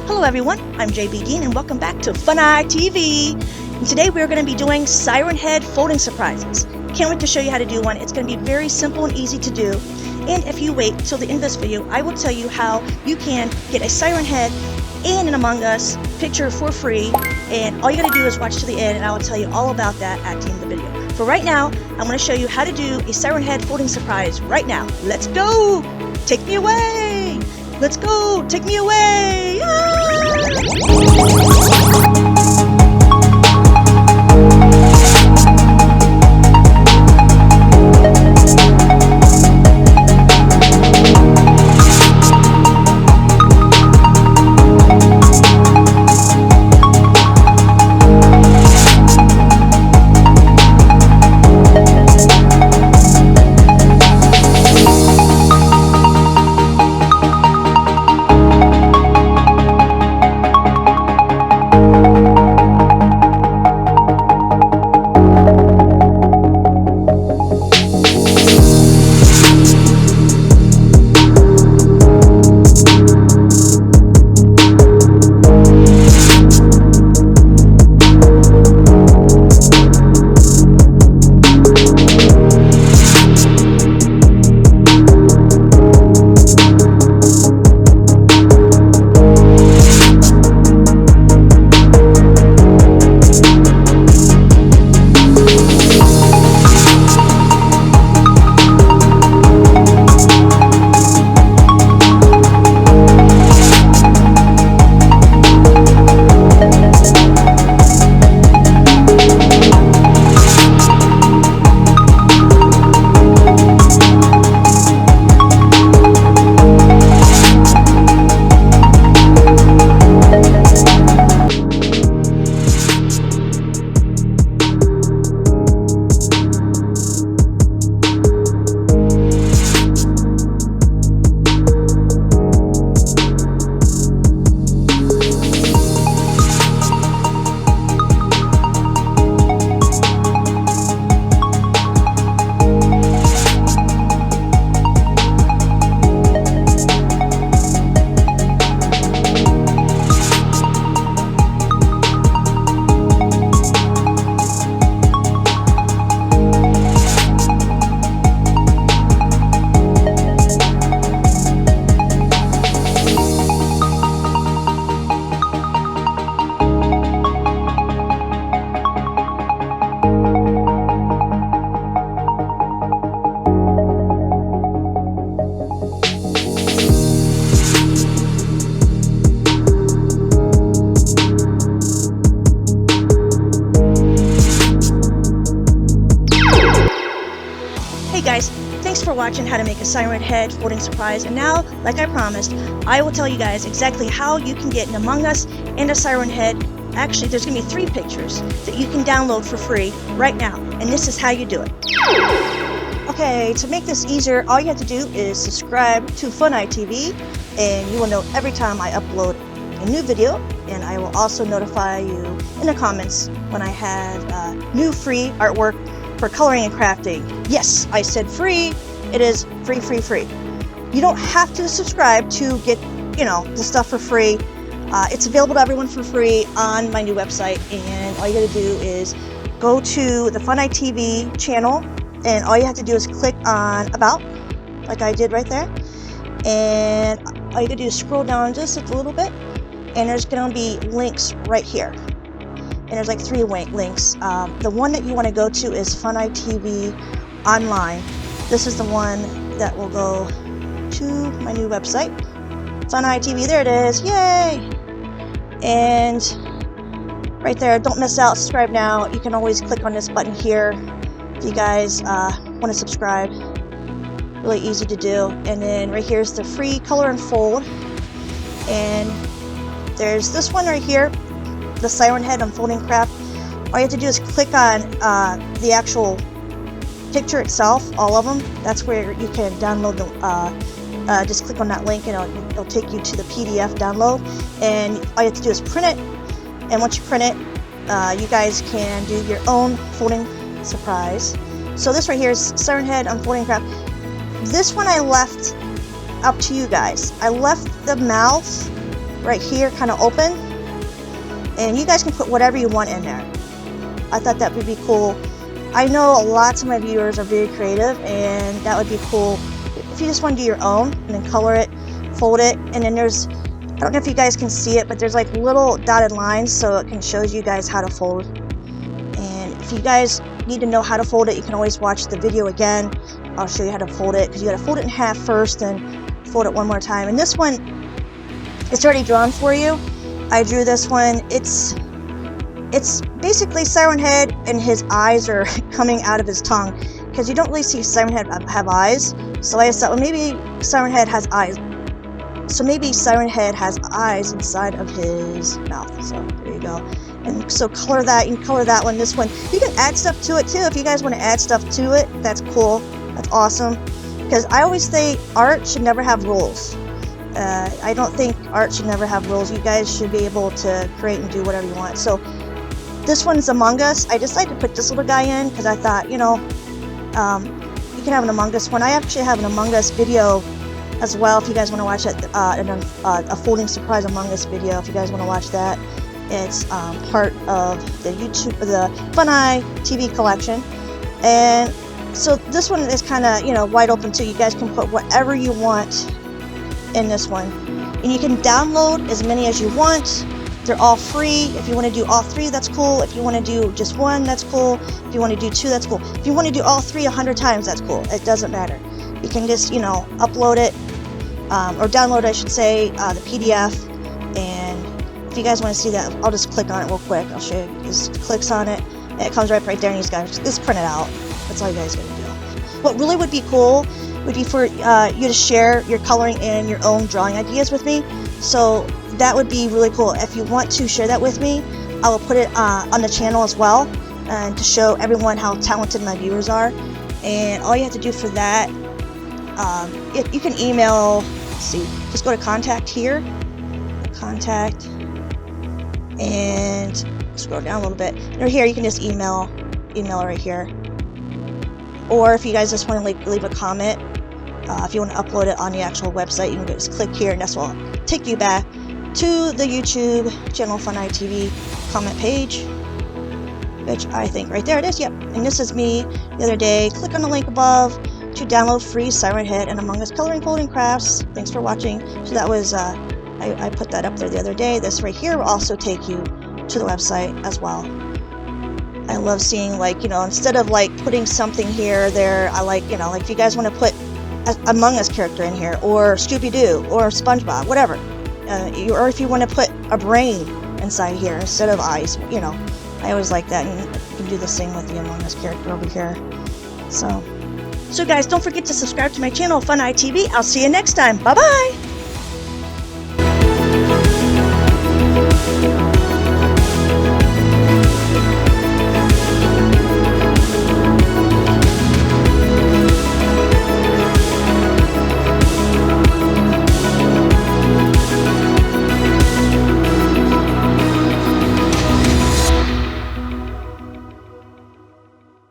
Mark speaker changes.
Speaker 1: Hello everyone, I'm JB Dean and welcome back to Fun Eye TV. And today we're going to be doing Siren Head folding surprises. Can't wait to show you how to do one. It's going to be very simple and easy to do. And if you wait till the end of this video, I will tell you how you can get a Siren Head and an Among Us picture for free. And all you got to do is watch to the end and I will tell you all about that at the end of the video. For right now, I'm going to show you how to do a Siren Head folding surprise right now. Let's go! Take me away! Let's go! Take me away! Hey guys, thanks for watching how to make a Siren Head folding surprise, and now, like I promised, I will tell you guys exactly how you can get an Among Us and a Siren Head. Actually, there's going to be 3 pictures that you can download for free right now, and this is how you do it. Okay, to make this easier, all you have to do is subscribe to Fun Eye TV, and you will know every time I upload a new video, and I will also notify you in the comments when I have new free artwork for coloring and crafting. Yes, I said free. It is free, free, free. You don't have to subscribe to get, the stuff for free. It's available to everyone for free on my new website, and all you gotta do is go to the Fun Eye TV channel, and all you have to do is click on About, like I did right there, and all you gotta do is scroll down just a little bit, and there's gonna be links right here. And there's like 3 links. The one that you want to go to is Fun Eye TV Online. This is the one that will go to my new website. Fun Eye TV, there it is, yay! And right there, don't miss out, subscribe now. You can always click on this button here if you guys want to subscribe. Really easy to do. And then right here is the free color and fold. And there's this one right here, the Siren Head Unfolding Craft. All you have to do is click on the actual picture itself, all of them. That's where you can download the, just click on that link and it'll take you to the PDF download. And all you have to do is print it. And once you print it, you guys can do your own folding surprise. So this right here is Siren Head Unfolding Craft. This one I left up to you guys. I left the mouth right here kind of open, and you guys can put whatever you want in there. I thought that would be cool. I know lots of my viewers are very creative, and that would be cool if you just want to do your own and then color it, fold it, and then there's, I don't know if you guys can see it, but there's like little dotted lines, so it can show you guys how to fold. And if you guys need to know how to fold it, you can always watch the video again. I'll show you how to fold it, because you got to fold it in half first, then fold it one more time. And this one, it's already drawn for you. I drew this one. It's basically Siren Head, and his eyes are coming out of his tongue, because you don't really see Siren Head have eyes. So I thought, well, maybe Siren Head has eyes. So maybe Siren Head has eyes inside of his mouth. So there you go. And so color that. You can color that one. This one, you can add stuff to it too. If you guys want to add stuff to it, that's cool. That's awesome. Because I always say art should never have rules. I don't think art should never have rules. You guys should be able to create and do whatever you want. So this one's Among Us. I decided to put this little guy in because I thought, you know, you can have an Among Us one. I actually have an Among Us video as well. If you guys want to watch it, a folding surprise Among Us video. If you guys want to watch that, it's part of the YouTube, the Fun Eye TV collection. And so this one is kind of, you know, wide open too. You guys can put whatever you want in this one, and you can download as many as you want. They're all free. If you want to do all three, that's cool. If you want to do just one, that's cool. If you want to do two, that's cool. If you want to do all three 100 times, that's cool. It doesn't matter. You can just, you know, upload it or download, I should say, the PDF. And if you guys want to see that, I'll just click on it real quick. I'll show you. Just clicks on it, and it comes right there, and you guys just print it out. That's all you guys gotta do. What really would be cool would be for you to share your coloring and your own drawing ideas with me. So that would be really cool. If you want to share that with me, I will put it on the channel as well, and to show everyone how talented my viewers are. And all you have to do for that, you can email, let's see, just go to contact here, contact, and scroll down a little bit. Or here, you can just email right here. Or if you guys just want to leave a comment, if you want to upload it on the actual website, you can just click here, and that's what will take you back to the YouTube channel Fun Eye TV comment page, which I think right there it is. Yep. And this is me the other day. Click on the link above to download free Siren Head and Among Us coloring folding crafts. Thanks for watching. So that was I put that up there the other day. This right here will also take you to the website as well. I love seeing, like, you know, instead of like putting something here, there, I like, you know, like if you guys want to put a Among Us character in here, or Scooby-Doo, or SpongeBob, whatever, or if you want to put a brain inside here instead of eyes, you know, I always like that. And you can do the same with the Among Us character over here. So guys, don't forget to subscribe to my channel, Fun Eye TV. I'll see you next time. Bye-bye!